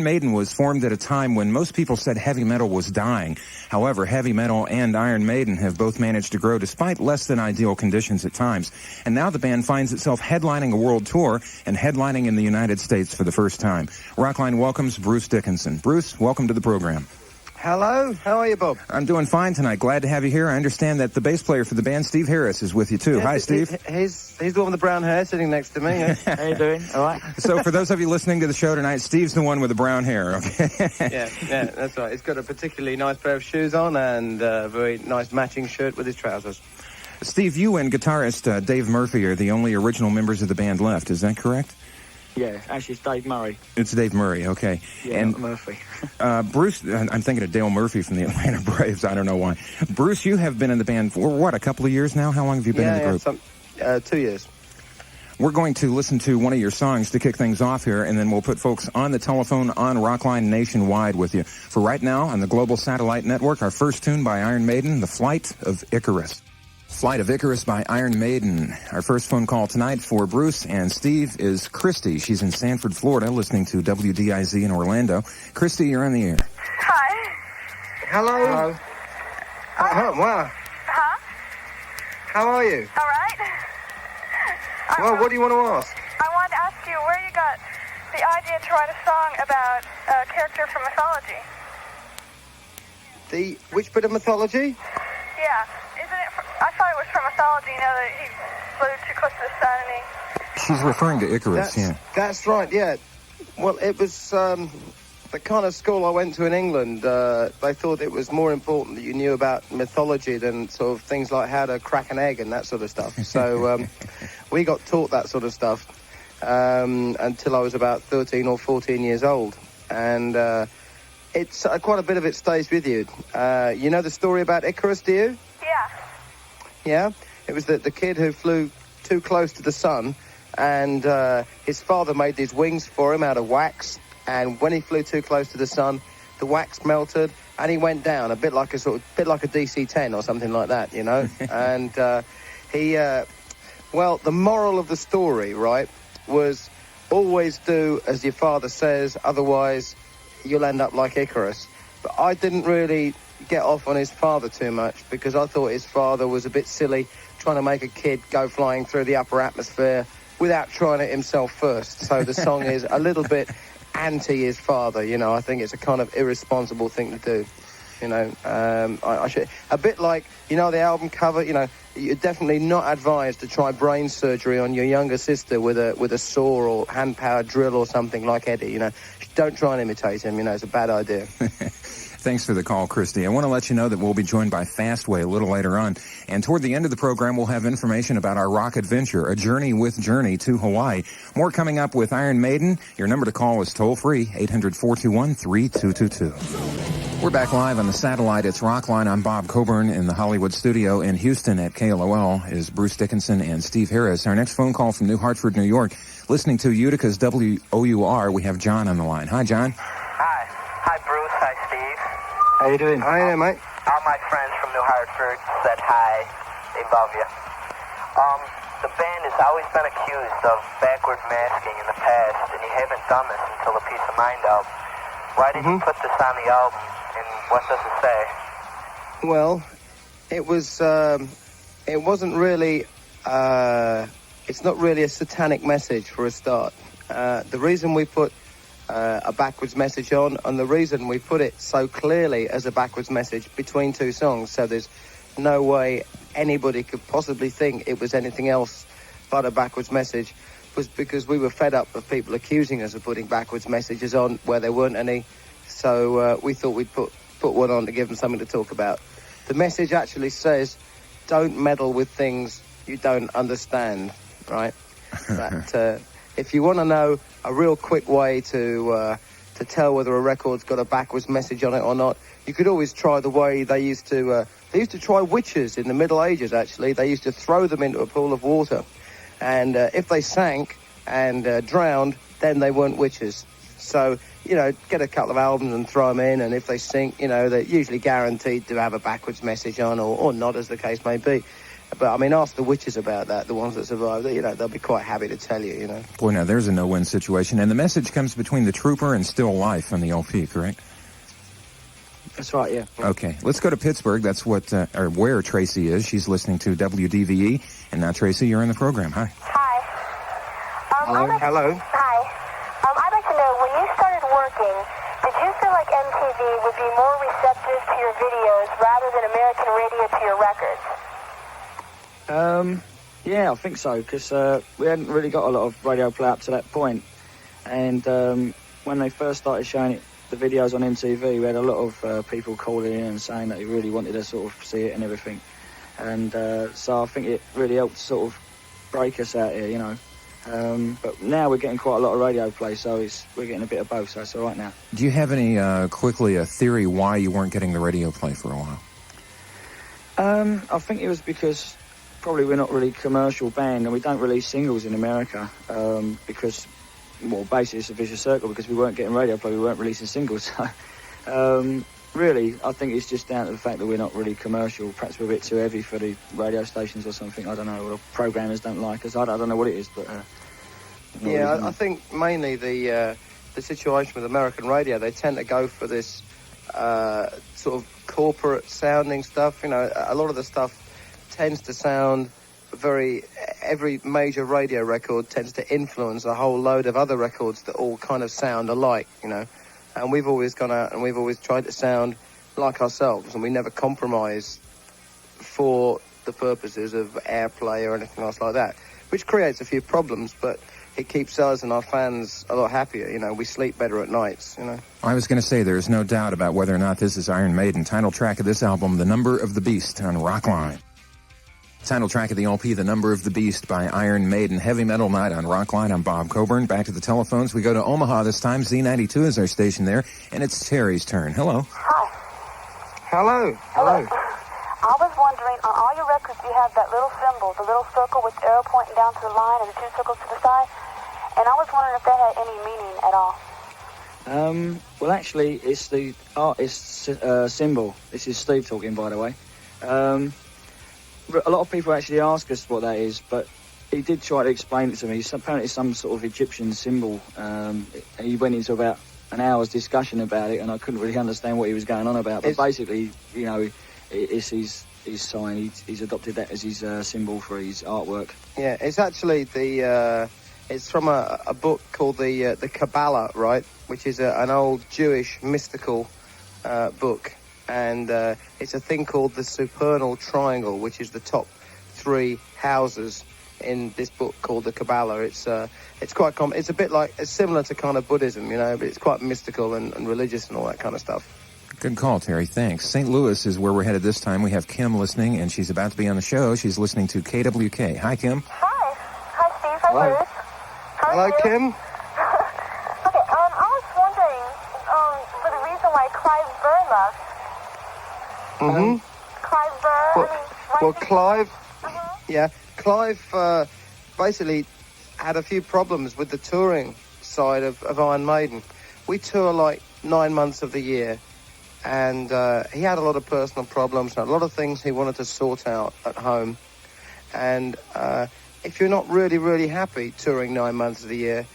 Iron Maiden was formed at a time when most people said heavy metal was dying. However, heavy metal and Iron Maiden have both managed to grow despite less than ideal conditions at times. And now the band finds itself headlining a world tour and headlining in the United States for the first time. Rockline welcomes Bruce Dickinson. Bruce, welcome to the program. Hello, how are you, Bob? I'm doing fine tonight. Glad to have you here. I understand that the bass player for the band, Steve Harris, is with you too. Yes, Hi, Steve. He's the one with the brown hair sitting next to me. Yeah. How you doing? All right. So for those of you listening to the show tonight, Steve's the one with the brown hair, okay? yeah, that's right. He's got a particularly nice pair of shoes on and a very nice matching shirt with his trousers. Steve, you and guitarist Dave Murphy are the only original members of the band left. Is that correct? Yeah, actually it's Dave Murray. It's Dave Murray, okay. Yeah, and Murphy. Bruce, I'm thinking of Dale Murphy from the Atlanta Braves. I don't know why. Bruce, you have been in the band for, what, a couple of years now? How long have you been in the group? 2 years. We're going to listen to one of your songs to kick things off here, and then we'll put folks on the telephone on Rockline nationwide with you. For right now, on the Global Satellite Network, our first tune by Iron Maiden, The Flight of Icarus. Flight of Icarus by Iron Maiden. Our first phone call tonight for Bruce and Steve is Christy. She's in Sanford, Florida, listening to WDIZ in Orlando. Christy, you're on the air. Hi. Hello. Wow. Huh? How are you? All right. Well, what do you want to ask? I wanted to ask you where you got the idea to write a song about a character from mythology. Which bit of mythology? Yeah. I thought it was from mythology, you know, that he flew too close to the sun and he... She's referring to Icarus, yeah. That's right, yeah. Well, it was the kind of school I went to in England. They thought it was more important that you knew about mythology than sort of things like how to crack an egg and that sort of stuff. So we got taught that sort of stuff until I was about 13 or 14 years old. And it's quite a bit of it stays with you. You know the story about Icarus, do you? Yeah. Yeah, it was the kid who flew too close to the sun, and his father made these wings for him out of wax. And when he flew too close to the sun, the wax melted, and he went down a bit like a DC-10 or something like that, you know. And the moral of the story, right, was always do as your father says, otherwise you'll end up like Icarus. But I didn't really get off on his father too much because I thought his father was a bit silly trying to make a kid go flying through the upper atmosphere without trying it himself first. So the song is a little bit anti his father, you know. I think it's a kind of irresponsible thing to do, you know. I should, a bit like, you know, the album cover, you know, you're definitely not advised to try brain surgery on your younger sister with a saw or hand-powered drill or something like Eddie, you know. Don't try and imitate him, you know, it's a bad idea. Thanks for the call, Christy. I want to let you know that we'll be joined by Fastway a little later on. And toward the end of the program, we'll have information about our rock adventure, a journey with Journey to Hawaii. More coming up with Iron Maiden. Your number to call is toll-free, 800-421-3222. We're back live on the satellite. It's Rockline. I'm Bob Coburn in the Hollywood studio. In Houston at KLOL is Bruce Dickinson and Steve Harris. Our next phone call from New Hartford, New York. Listening to Utica's WOUR, we have John on the line. Hi, John. Hi, Bruce. Hi, Steve. How you doing? Hi there, mate. All my friends from New Hartford said hi. They love you. The band has always been accused of backward masking in the past, and you haven't done this until the Peace of Mind album. Why did you put this on the album, and what does it say? Well, it wasn't really, it's not really a satanic message for a start. The reason we put a backwards message on, and the reason we put it so clearly as a backwards message between two songs, so there's no way anybody could possibly think it was anything else but a backwards message, was because we were fed up of people accusing us of putting backwards messages on where there weren't any. So we thought we'd put one on to give them something to talk about. The message actually says, don't meddle with things you don't understand, right? That, if you want to know a real quick way to tell whether a record's got a backwards message on it or not, you could always try the way they used to try witches in the Middle Ages, actually. They used to throw them into a pool of water. And if they sank and drowned, then they weren't witches. So, you know, get a couple of albums and throw them in, and if they sink, you know, they're usually guaranteed to have a backwards message on, or not, as the case may be. But I mean, ask the witches about that. The ones that survived, you know, they'll be quite happy to tell you. You know. Boy, now there's a no-win situation. And the message comes between the Trooper and Still Life on the LP, correct? That's right, yeah. Okay, let's go to Pittsburgh. That's what, or where Tracy is. She's listening to WDVE. And now, Tracy, you're in the program. Hi. Hi. Hello. Hello. Hi. I'd like to know, when you started working, did you feel like MTV would be more receptive to your videos rather than American radio to your records? Yeah, I think so, because we hadn't really got a lot of radio play up to that point. And when they first started showing it, the videos on MTV, we had a lot of people calling in and saying that they really wanted to sort of see it and everything. And so I think it really helped sort of break us out here, you know. But now we're getting quite a lot of radio play, so we're getting a bit of both, so it's all right now. Do you have any, quickly, a theory why you weren't getting the radio play for a while? I think it was because probably we're not really a commercial band and we don't release singles in America because, well, basically it's a vicious circle because we weren't getting radio play, we weren't releasing singles. So, really, I think it's just down to the fact that we're not really commercial. Perhaps we're a bit too heavy for the radio stations or something. I don't know. Or programmers don't like us. I don't know what it is, but... Yeah, I think mainly the situation with American radio, they tend to go for this sort of corporate sounding stuff. You know, a lot of the stuff tends to sound every major radio record tends to influence a whole load of other records that all kind of sound alike, you know. And we've always gone out and we've always tried to sound like ourselves, and we never compromise for the purposes of airplay or anything else like that, which creates a few problems, but it keeps us and our fans a lot happier. You know, we sleep better at nights, you know. I was going to say, there's no doubt about whether or not this is Iron Maiden. Title track of this album, The Number of the Beast on Rockline. Title track of the LP, The Number of the Beast by Iron Maiden. Heavy Metal Night on Rockline. I'm Bob Coburn. Back to the telephones. We go to Omaha this time. Z92 is our station there, and it's Terry's turn. Hello. Hi. Hello. Hello. I was wondering, on all your records you have that little symbol, the little circle with the arrow pointing down to the line and the two circles to the side, and I was wondering if that had any meaning at all. Well, actually, it's the artist's symbol. This is Steve talking, by the way. A lot of people actually ask us what that is, but he did try to explain it to me. It's apparently some sort of Egyptian symbol. He went into about an hour's discussion about it, and I couldn't really understand what he was going on about. But basically, you know, it's his sign. He's adopted that as his symbol for his artwork. Yeah, it's actually it's from a book called the Kabbalah, right? Which is an old Jewish mystical book. And it's a thing called the supernal triangle, which is the top three houses in this book called the Kabbalah. It's quite common. It's a bit like, it's similar to kind of Buddhism, you know, but it's quite mystical and religious and all that kind of stuff. Good call, Terry. Thanks. St. Louis is where we're headed this time. We have Kim listening, and she's about to be on the show. She's listening to KWK. Hi, Kim. Hi. Hi, Steve. Hi, Hello. Bruce. Hello, Kim. Okay, I was wondering for the reason why Clive Burr left. Clive Burr. Well, Clive. Yeah, Clive basically had a few problems with the touring side of Iron Maiden. We tour like 9 months of the year, and he had a lot of personal problems and a lot of things he wanted to sort out at home. And if you're not really, really happy touring 9 months of the year,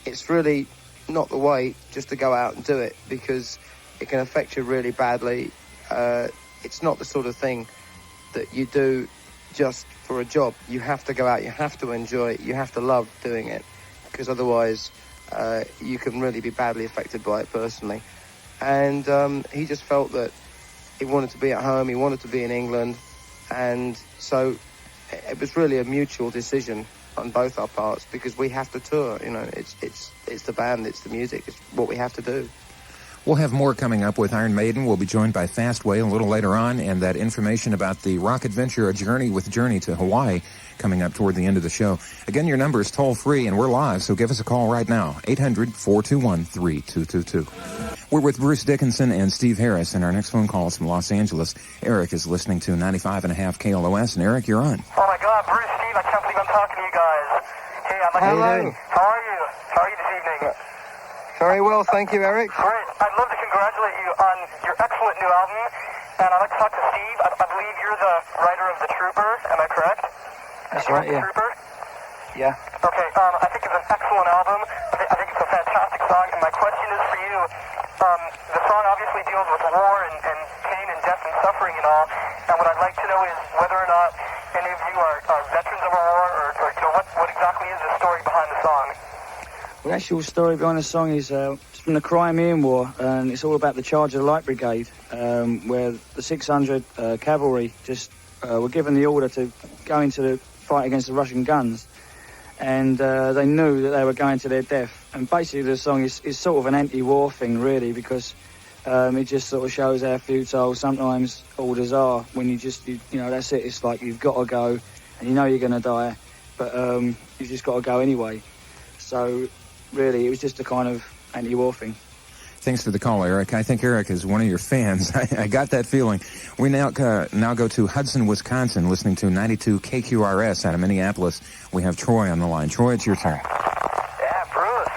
it's really not the way just to go out and do it, because it can affect you really badly. It's not the sort of thing that you do just for a job. You have to go out, you have to enjoy it, you have to love doing it, because otherwise you can really be badly affected by it personally. And he just felt that he wanted to be at home, he wanted to be in England, and so it was really a mutual decision on both our parts, because we have to tour, you know, it's the band, it's the music, it's what we have to do. We'll have more coming up with Iron Maiden. We'll be joined by Fastway a little later on, and that information about the rock adventure, A Journey with Journey to Hawaii, coming up toward the end of the show. Again, your number is toll-free, and we're live, so give us a call right now, 800-421-3222. We're with Bruce Dickinson and Steve Harris, and our next phone call is from Los Angeles. Eric is listening to 95.5 KLOS, and Eric, you're on. Oh, my God, Bruce, Steve, I can't believe I'm talking to you guys. Hey, I'm Hello. How are you? How are you this evening? Very well, thank you, Eric. Great. I'd love to congratulate you on your excellent new album. and I'd like to talk to Steve. I believe you're the writer of The Trooper, am I correct? That's right, yeah. Trooper? Yeah. Okay, I think it's an excellent album. I think it's a fantastic song, and my question is for you. The song obviously deals with war and pain and death and suffering and all, and what I'd like to know is whether or not any of you are veterans of a war, or you know, what exactly is the story behind the song? The actual story behind the song is it's from the Crimean War, and it's all about the charge of the Light Brigade, where the 600 cavalry just were given the order to go into the fight against the Russian guns, and they knew that they were going to their death. And basically the song is sort of an anti-war thing, really, because it just sort of shows how futile sometimes orders are when you know, that's it. It's like you've got to go, and you know you're going to die, but you've just got to go anyway. So really, it was just a kind of anti-war thing. Thanks for the call, Eric. I think Eric is one of your fans. I got that feeling. We now go to Hudson, Wisconsin, listening to 92 KQRS out of Minneapolis. We have Troy on the line. Troy, it's your turn. Yeah, Bruce.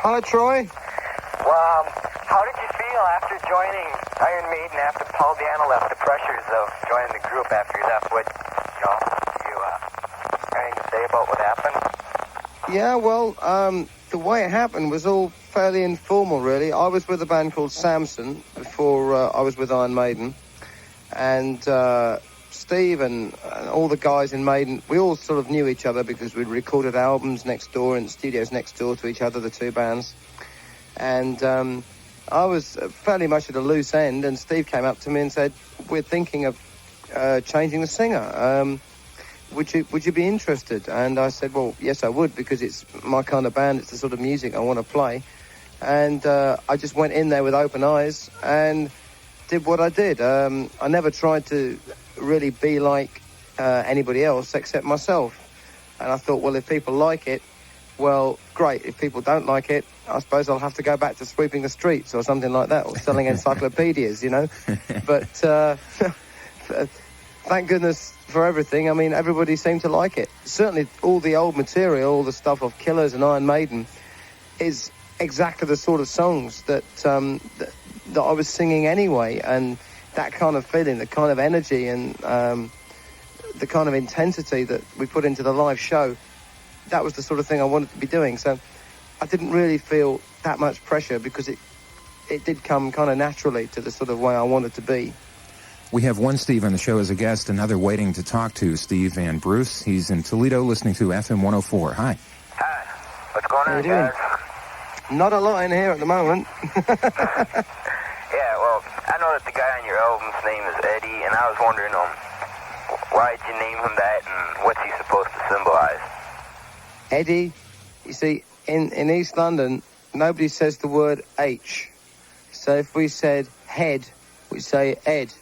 Hi, Troy. Well, how did you feel after joining Iron Maiden after Paul Diano left, the pressures of joining the group after he left? What, you anything to say about what happened? Yeah, well, the way it happened was all fairly informal, really. I was with a band called Samson before I was with Iron Maiden, and Steve and all the guys in Maiden, we all sort of knew each other because we'd recorded albums next door in studios next door to each other, the two bands. And I was fairly much at a loose end, and Steve came up to me and said, we're thinking of changing the singer. Would you be interested? And I said, well, yes, I would, because it's my kind of band. It's the sort of music I want to play. And I just went in there with open eyes and did what I did. I never tried to really be like anybody else except myself. And I thought, well, if people like it, well, great. If people don't like it, I suppose I'll have to go back to sweeping the streets or something like that, or selling encyclopedias, you know. But thank goodness for everything. I mean, everybody seemed to like it. Certainly all the old material, all the stuff of Killers and Iron Maiden, is exactly the sort of songs that that I was singing anyway. And that kind of feeling, the kind of energy and the kind of intensity that we put into the live show, that was the sort of thing I wanted to be doing. So I didn't really feel that much pressure, because it did come kind of naturally to the sort of way I wanted to be. We have one Steve on the show as a guest, another waiting to talk to, Steve and Bruce. He's in Toledo listening to FM 104. Hi. Hi. What's going on, doing? guys? Not a lot in here at the moment. Yeah, well, I know that the guy on your album's name is Eddie, and I was wondering why did you name him that, and what's he supposed to symbolize? Eddie, you see, in East London, nobody says the word H. So if we said head, we say Ed.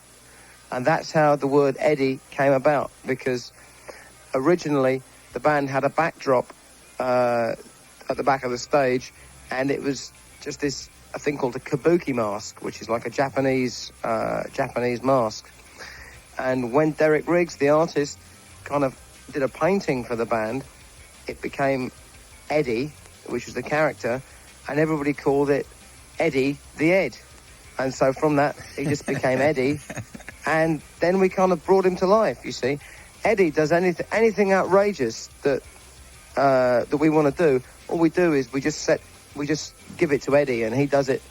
And that's how the word Eddie came about, because originally the band had a backdrop at the back of the stage, and it was just a thing called a kabuki mask, which is like a Japanese mask. And when Derek Riggs, the artist, kind of did a painting for the band, it became Eddie, which was the character, and everybody called it Eddie the Ed. And so from that, he just became Eddie. And then we kind of brought him to life, you see. Eddie does anything outrageous that we want to do. All we do is we just give it to Eddie, and he does it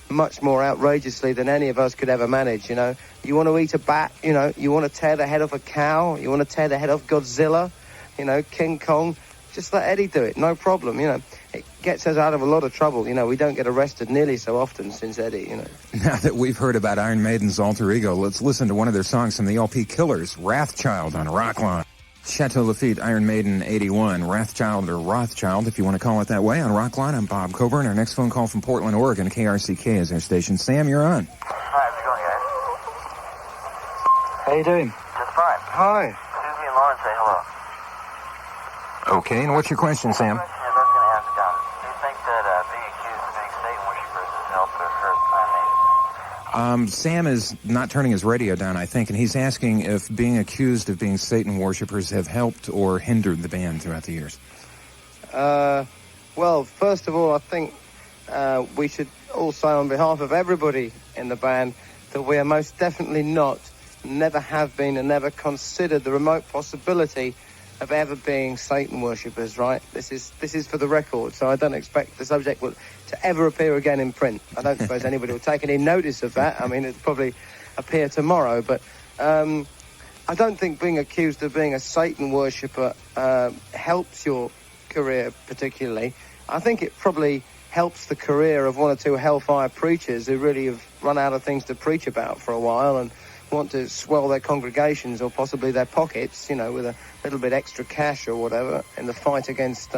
much more outrageously than any of us could ever manage, you know. You want to eat a bat, you know, you want to tear the head off a cow, you want to tear the head off Godzilla, you know, King Kong, just let Eddie do it, no problem, you know. It gets us out of a lot of trouble, you know. We don't get arrested nearly so often since Eddie, you know. Now that we've heard about Iron Maiden's alter ego, let's listen to one of their songs from the LP Killers, Wrathchild on Rockline. Chateau Lafitte, Iron Maiden 81, Wrathchild or Rothchild, if you want to call it that way, on Rockline. I'm Bob Coburn. Our next phone call from Portland, Oregon, KRCK is our station. Sam, you're on. Hi, how's it going, guys? How you doing? Just fine. Hi. Susie and Lauren say hello. Okay, and what's your question, Sam? The question is, I was going to ask, do you think that being accused of being Satan worshippers has helped or hurt Iron Maiden? Sam is not turning his radio down, I think, and he's asking if being accused of being Satan worshippers have helped or hindered the band throughout the years. Well, first of all, I think we should all say on behalf of everybody in the band that we are most definitely not, never have been, and never considered the remote possibility of ever being Satan worshippers, right? This is for the record, so I don't expect the subject to ever appear again in print. I don't suppose anybody will take any notice of that. I mean, it'll probably appear tomorrow, but I don't think being accused of being a Satan worshipper helps your career particularly. I think it probably helps the career of one or two hellfire preachers who really have run out of things to preach about for a while and want to swell their congregations or possibly their pockets, you know, with a little bit extra cash or whatever in the fight against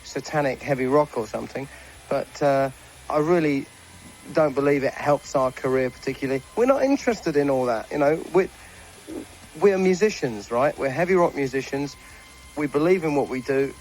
satanic heavy rock or something. But I really don't believe it helps our career particularly. We're not interested in all that, you know. We're musicians, right? We're heavy rock musicians. We believe in what we do,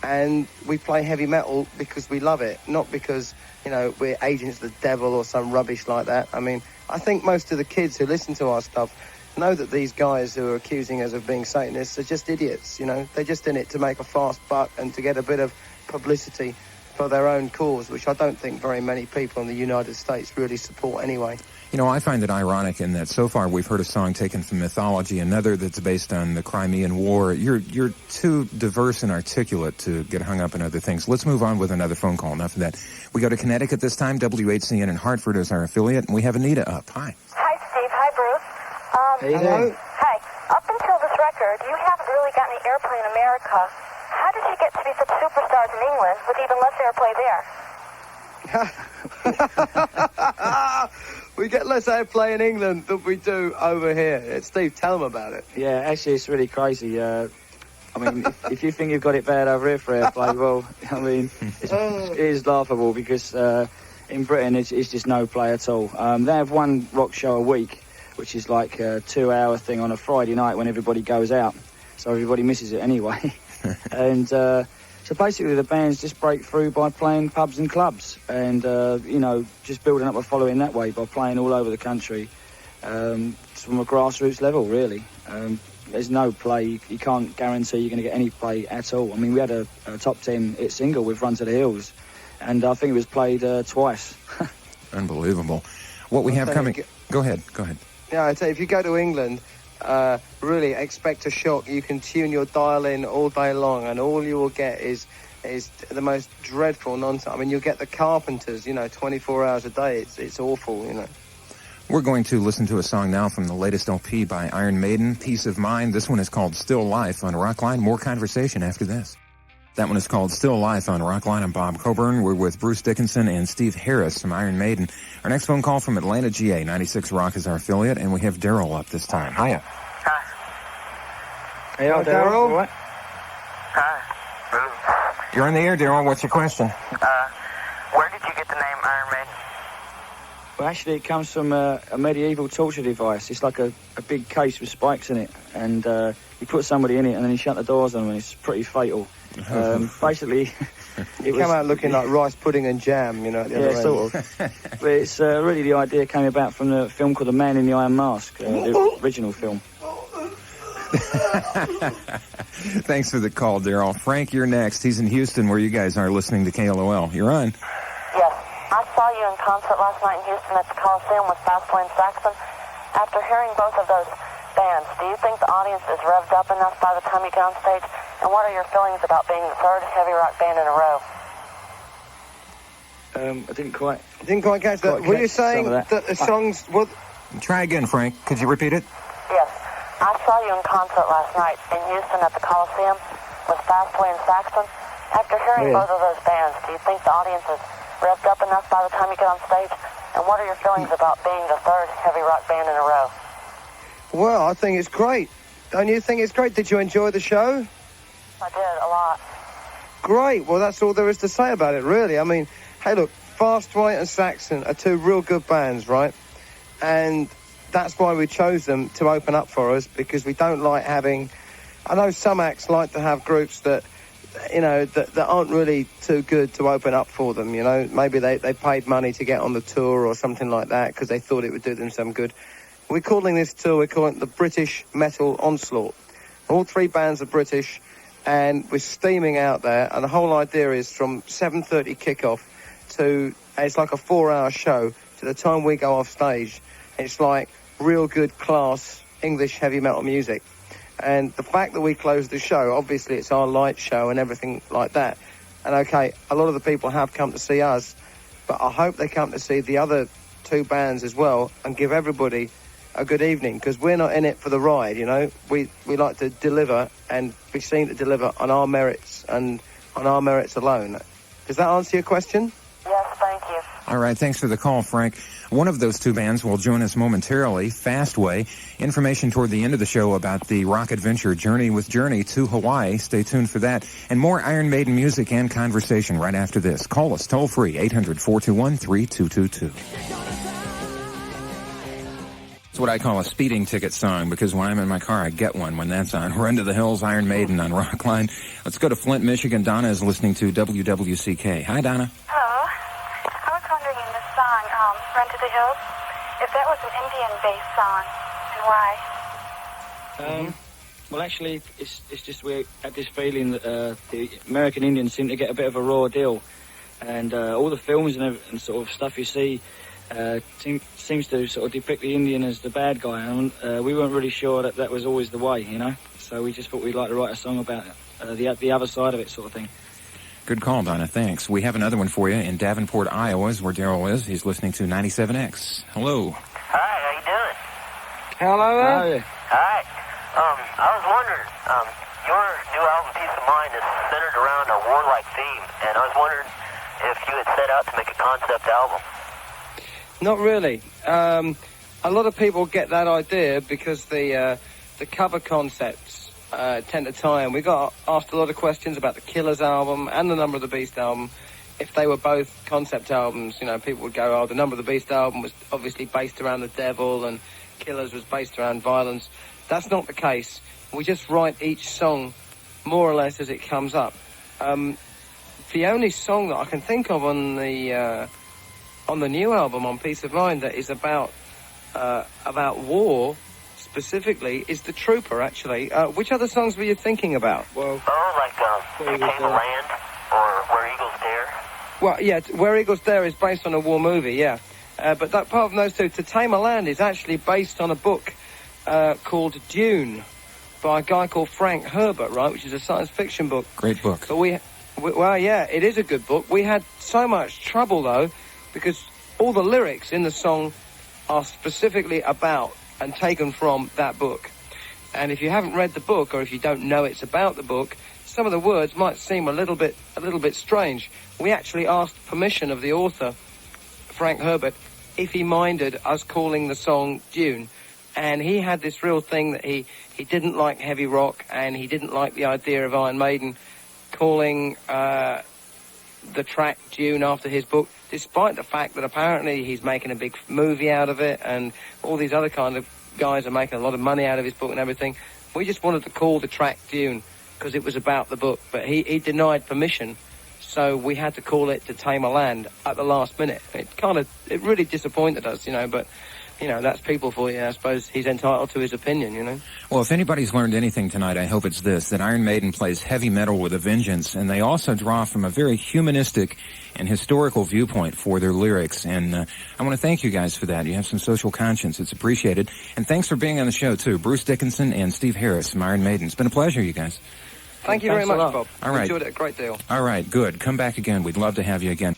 and we play heavy metal because we love it, not because, you know, we're agents of the devil or some rubbish like that. I mean, I think most of the kids who listen to our stuff know that these guys who are accusing us of being Satanists are just idiots, you know. They're just in it to make a fast buck and to get a bit of publicity for their own cause, which I don't think very many people in the United States really support anyway. You know, I find it ironic in that so far we've heard a song taken from mythology, another that's based on the Crimean War. You're too diverse and articulate to get hung up in other things. Let's move on with another phone call. Enough of that. We go to Connecticut this time. WHCN in Hartford is our affiliate, and we have Anita up. Hi. Hi, Steve. Hi, Bruce. How you doing? Hi. Up until this record, you haven't really got any airplay in America. How did you get to be such superstars in England with even less airplay there? We get less airplay in England than we do over here. Steve, tell them about it. Yeah, actually, it's really crazy. I mean, if you think you've got it bad over here for airplay, well, I mean, it is laughable because in Britain it's just no play at all. They have one rock show a week, which is like a 2-hour thing on a Friday night when everybody goes out, so everybody misses it anyway. And so basically the bands just break through by playing pubs and clubs and, you know, just building up a following that way by playing all over the country from a grassroots level, really. There's no play. You can't guarantee you're going to get any play at all. I mean, we had a top 10 hit single with Run to the Hills, and I think it was played twice. Unbelievable. What we have coming... Go ahead. Yeah, I tell you, if you go to England... really expect a shock. You can tune your dial in all day long and all you will get is the most dreadful nonsense. I mean, you'll get the Carpenters, you know, 24 hours a day. It's awful, you know. We're going to listen to a song now from the latest LP by Iron Maiden, Peace of Mind. This one is called Still Life on Rockline. More conversation after this. That one is called Still Life on Rockline. I'm Bob Coburn. We're with Bruce Dickinson and Steve Harris from Iron Maiden. Our next phone call from Atlanta, GA. 96 Rock is our affiliate, and we have Daryl up this time. Hiya. Hey, Daryl. What? Hi, Bruce. You're on the air, Daryl. What's your question? Where did you get the name Iron Maiden? Well, actually, it comes from a medieval torture device. It's like a big case with spikes in it, and you put somebody in it, and then you shut the doors on them, and it's pretty fatal. Basically, it came out looking like rice pudding and jam, you know, at the other end. Sort of. But it's really the idea came about from the film called The Man in the Iron Mask, the original film. Thanks for the call, Daryl. Frank, you're next. He's in Houston, where you guys are listening to KLOL. You're on. Yes. I saw you in concert last night in Houston at the Coliseum with Fastway and Saxon. After hearing both of those bands, do you think the audience is revved up enough by the time you get on stage? And what are your feelings about being the third heavy rock band in a row? I didn't quite catch that. Were you saying that the songs... Try again, Frank. Could you repeat it? Yes. I saw you in concert last night in Houston at the Coliseum with Fastway and Saxon. After hearing both of those bands, do you think the audience is revved up enough by the time you get on stage? And what are your feelings about being the third heavy rock band in a row? Well, I think it's great. Don't you think it's great? Did you enjoy the show? I did, a lot. Great. Well, that's all there is to say about it, really. I mean, hey, look, Fastway and Saxon are two real good bands, right? And that's why we chose them to open up for us, because we don't like having... I know some acts like to have groups that, you know, that aren't really too good to open up for them, you know. Maybe they paid money to get on the tour or something like that because they thought it would do them some good. We're calling this tour, we're calling it the British Metal Onslaught. All three bands are British, and we're steaming out there, and the whole idea is from 7:30 kickoff to... It's like a 4-hour show to the time we go off stage. It's like real good class English heavy metal music. And the fact that we closed the show, obviously it's our light show and everything like that. And okay, a lot of the people have come to see us, but I hope they come to see the other two bands as well and give everybody a good evening, because we're not in it for the ride, you know. We like to deliver and be seen to deliver on our merits and on our merits alone. Does that answer your question? Yes, thank you. All right, thanks for the call, Frank. One of those two bands will join us momentarily, Fastway. Information toward the end of the show about the rock adventure Journey with Journey to Hawaii. Stay tuned for that. And more Iron Maiden music and conversation right after this. Call us toll-free, 800-421-3222. It's what I call a speeding ticket song, because when I'm in my car, I get one when that's on. Run to the Hills, Iron Maiden on Rockline. Let's go to Flint, Michigan. Donna is listening to WWCK. Hi, Donna. Hello. I was wondering in the song, Run to the Hills, if that was an Indian-based song, and why? Well, actually, it's just we had this feeling that the American Indians seem to get a bit of a raw deal, and all the films and sort of stuff you see seems to sort of depict the Indian as the bad guy, and we weren't really sure that was always the way, you know. So we just thought we'd like to write a song about the other side of it, sort of thing. Good call, Donna. Thanks. We have another one for you in Davenport, Iowa, is where Daryl is. He's listening to 97X. Hello. Hi, how you doing? Hello there. Oh, yeah. Hi. I was wondering, your new album, Peace of Mind, is centered around a warlike theme, and I was wondering if you had set out to make a concept album. Not really. A lot of people get that idea because the cover concepts tend to tie in. We got asked a lot of questions about the Killers album and the Number of the Beast album. If they were both concept albums, you know, people would go, oh, the Number of the Beast album was obviously based around the devil and Killers was based around violence. That's not the case. We just write each song more or less as it comes up. The only song that I can think of on the new album, on Peace of Mind, that is about war specifically is The Trooper, actually. Which other songs were you thinking about? Well, Like Tame the Land or Where Eagles Dare? Well, yeah, Where Eagles Dare is based on a war movie, yeah. But that, apart from those two, To Tame a Land is actually based on a book called Dune by a guy called Frank Herbert, right, which is a science fiction book. Great book. But well, yeah, it is a good book. We had so much trouble, though, because all the lyrics in the song are specifically about and taken from that book. And if you haven't read the book, or if you don't know it's about the book, some of the words might seem a little bit strange. We actually asked permission of the author, Frank Herbert, if he minded us calling the song Dune. And he had this real thing that he didn't like heavy rock, and he didn't like the idea of Iron Maiden calling the track Dune after his book, despite the fact that apparently he's making a big movie out of it, and all these other kind of guys are making a lot of money out of his book and everything. We just wanted to call the track Dune because it was about the book, but he denied permission, so we had to call it To Tame a Land at the last minute. It really disappointed us, you know, but you know, that's people for you. I suppose he's entitled to his opinion, you know. Well, if anybody's learned anything tonight, I hope it's this, that Iron Maiden plays heavy metal with a vengeance, and they also draw from a very humanistic and historical viewpoint for their lyrics. And I want to thank you guys for that. You have some social conscience. It's appreciated. And thanks for being on the show, too. Bruce Dickinson and Steve Harris from Iron Maiden. It's been a pleasure, you guys. Thank you very much, Bob. All right. Enjoyed it a great deal. All right, good. Come back again. We'd love to have you again.